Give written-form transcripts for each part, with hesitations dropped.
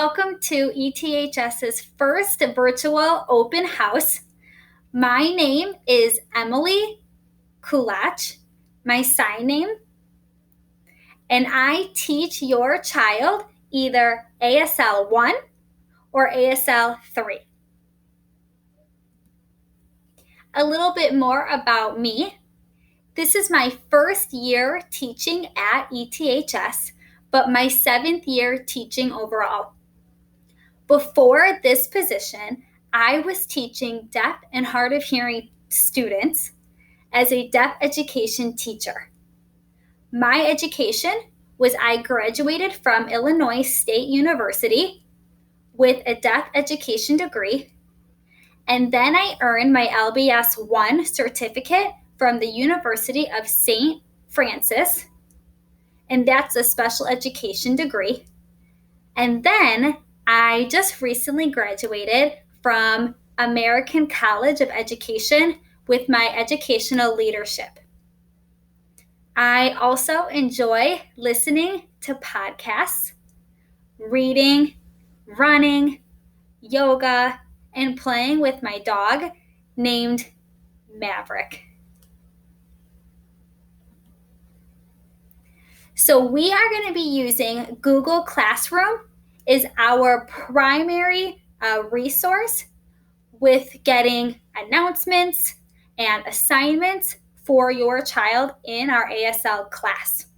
welcome to ETHS's first virtual open house. My name is Emily Kulach, my sign name, and I teach your child either ASL 1 or ASL 3. A little bit more about me. This is my first year teaching at ETHS, but my 7th year teaching overall. Before this position, I was teaching deaf and hard of hearing students as a deaf education teacher. My education was I graduated from Illinois State University with a deaf education degree, and then I earned my LBS 1 certificate from the University of St. Francis, and that's a special education degree. And then I just recently graduated from American College of Education with my educational leadership. I also enjoy listening to podcasts, reading, running, yoga, and playing with my dog named Maverick. So we are going to be using Google Classroom as our primary resource with getting announcements and assignments for your child in our ASL class.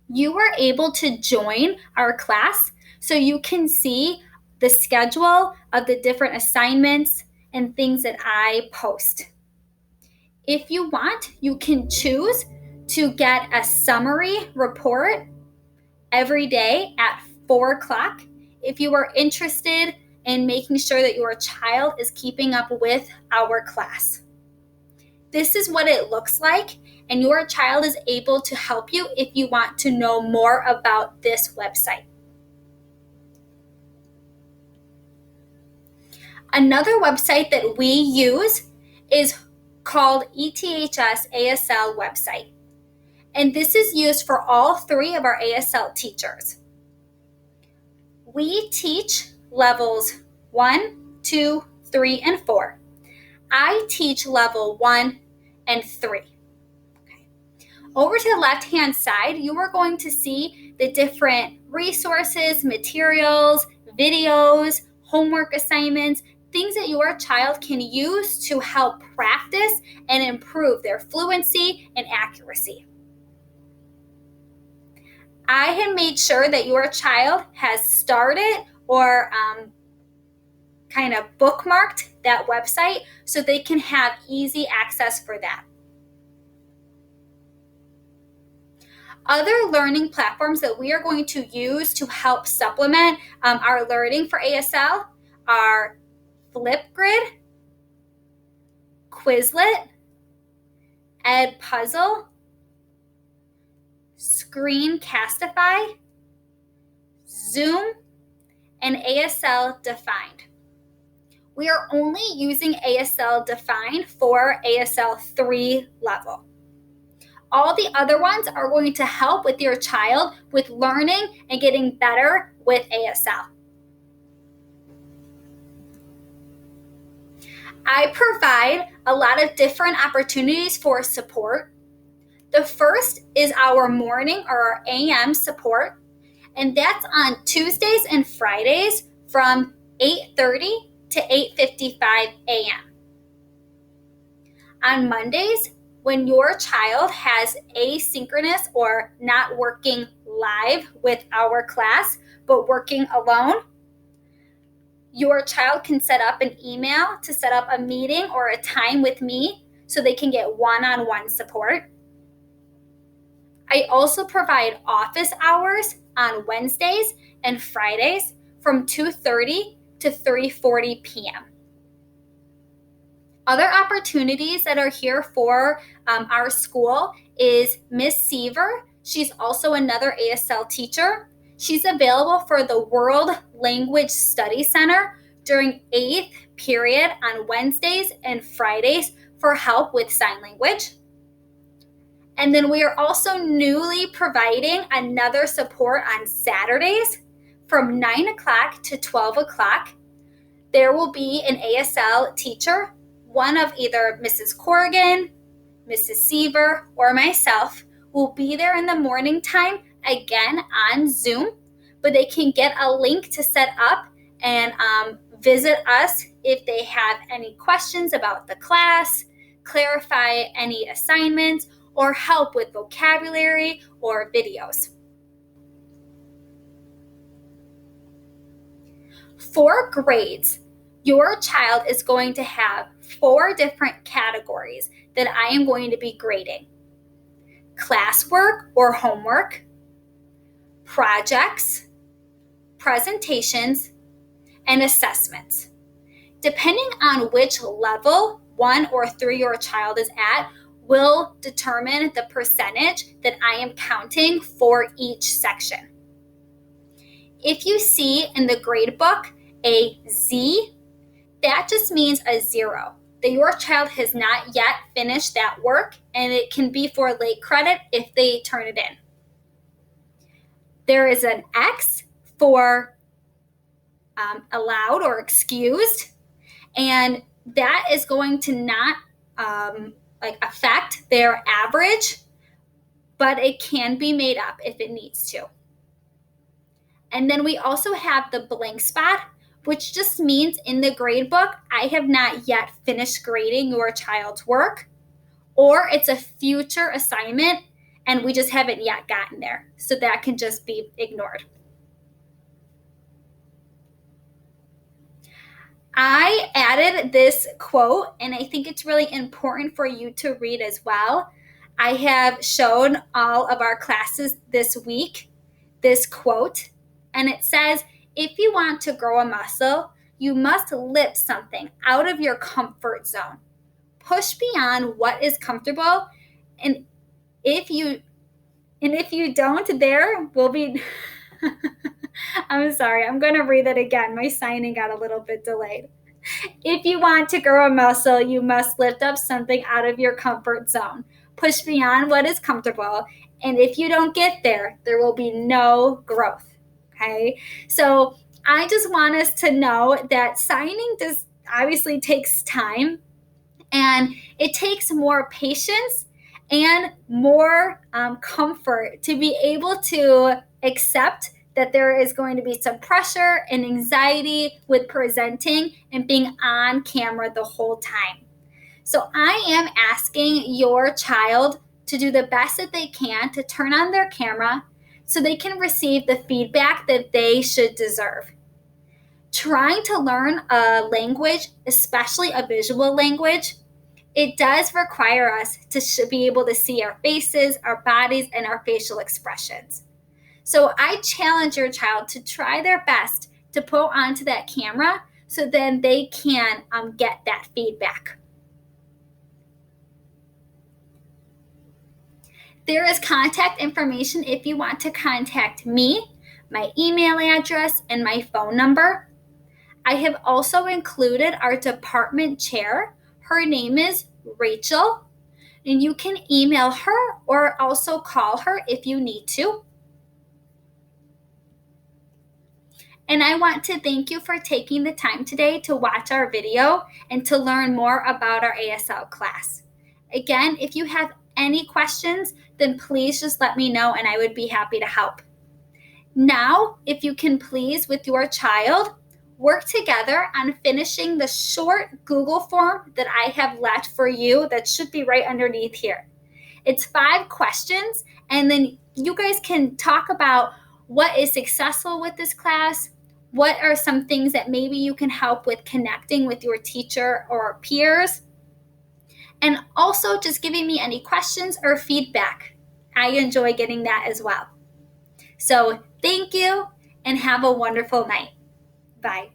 You are able to join our class so you can see the schedule of the different assignments and things that I post. If you want, you can choose to get a summary report every day at 4 o'clock if you are interested in making sure that your child is keeping up with our class. This is what it looks like, and your child is able to help you if you want to know more about this website. Another website that we use is called ETHS ASL website. And this is used for all 3 of our ASL teachers. We teach levels 1, 2, 3, and 4. I teach level 1 and 3. Okay. Over to the left-hand side, you are going to see the different resources, materials, videos, homework assignments, things that your child can use to help practice and improve their fluency and accuracy. I have made sure that your child has started or kind of bookmarked that website so they can have easy access for that. Other learning platforms that we are going to use to help supplement our learning for ASL are Flipgrid, Quizlet, Edpuzzle, Screencastify, Zoom, and ASL Defined. We are only using ASL Defined for ASL 3 level. All the other ones are going to help with your child with learning and getting better with ASL. I provide a lot of different opportunities for support. The first is our morning or our AM support, and that's on Tuesdays and Fridays from 8:30 to 8:55 a.m. On Mondays, when your child has asynchronous or not working live with our class, but working alone, your child can set up an email to set up a meeting or a time with me so they can get one-on-one support. I also provide office hours on Wednesdays and Fridays from 2:30 to 3:40 p.m. Other opportunities that are here for our school is Miss Seaver. She's also another ASL teacher. She's available for the World Language Study Center during 8th period on Wednesdays and Fridays for help with sign language. And then we are also newly providing another support on Saturdays From 9 o'clock to 12 o'clock, there will be an ASL teacher, one of either Mrs. Corrigan, Mrs. Seaver, or myself will be there in the morning time, again on Zoom, but they can get a link to set up and visit us if they have any questions about the class, clarify any assignments, or help with vocabulary or videos. For grades, your child is going to have 4 different categories that I am going to be grading: classwork or homework, projects, presentations, and assessments. Depending on which level, 1 or 3, your child is at, will determine the percentage that I am counting for each section. If you see in the grade book a Z, that just means a 0, that your child has not yet finished that work, and it can be for late credit if they turn it in. There is an X for allowed or excused, and that is going to not affect their average, but it can be made up if it needs to. And then we also have the blank spot, which just means in the grade book, I have not yet finished grading your child's work, or it's a future assignment and we just haven't yet gotten there. So that can just be ignored. I added this quote, and I think it's really important for you to read as well. I have shown all of our classes this week this quote, and it says, if you want to grow a muscle, you must lift something out of your comfort zone. Push beyond what is comfortable, and if you don't, there will be I'm sorry, I'm going to read it again. My signing got a little bit delayed. If you want to grow a muscle, you must lift up something out of your comfort zone. Push beyond what is comfortable, and if you don't get there, there will be no growth. Okay? So I just want us to know that signing obviously takes time, and it takes more patience and more comfort to be able to accept that there is going to be some pressure and anxiety with presenting and being on camera the whole time. So I am asking your child to do the best that they can to turn on their camera so they can receive the feedback that they should deserve. Trying to learn a language, especially a visual language, it does require us to be able to see our faces, our bodies, and our facial expressions. So I challenge your child to try their best to put onto that camera so then they can get that feedback. There is contact information if you want to contact me, my email address, and my phone number. I have also included our department chair. Her name is Rachel, and you can email her or also call her if you need to. And I want to thank you for taking the time today to watch our video and to learn more about our ASL class. Again, if you have any questions, then please just let me know and I would be happy to help. Now, if you can please, with your child, work together on finishing the short Google form that I have left for you that should be right underneath here. It's 5 questions, and then you guys can talk about what is successful with this class, what are some things that maybe you can help with connecting with your teacher or peers, and also just giving me any questions or feedback. I enjoy getting that as well. So thank you and have a wonderful night. Bye.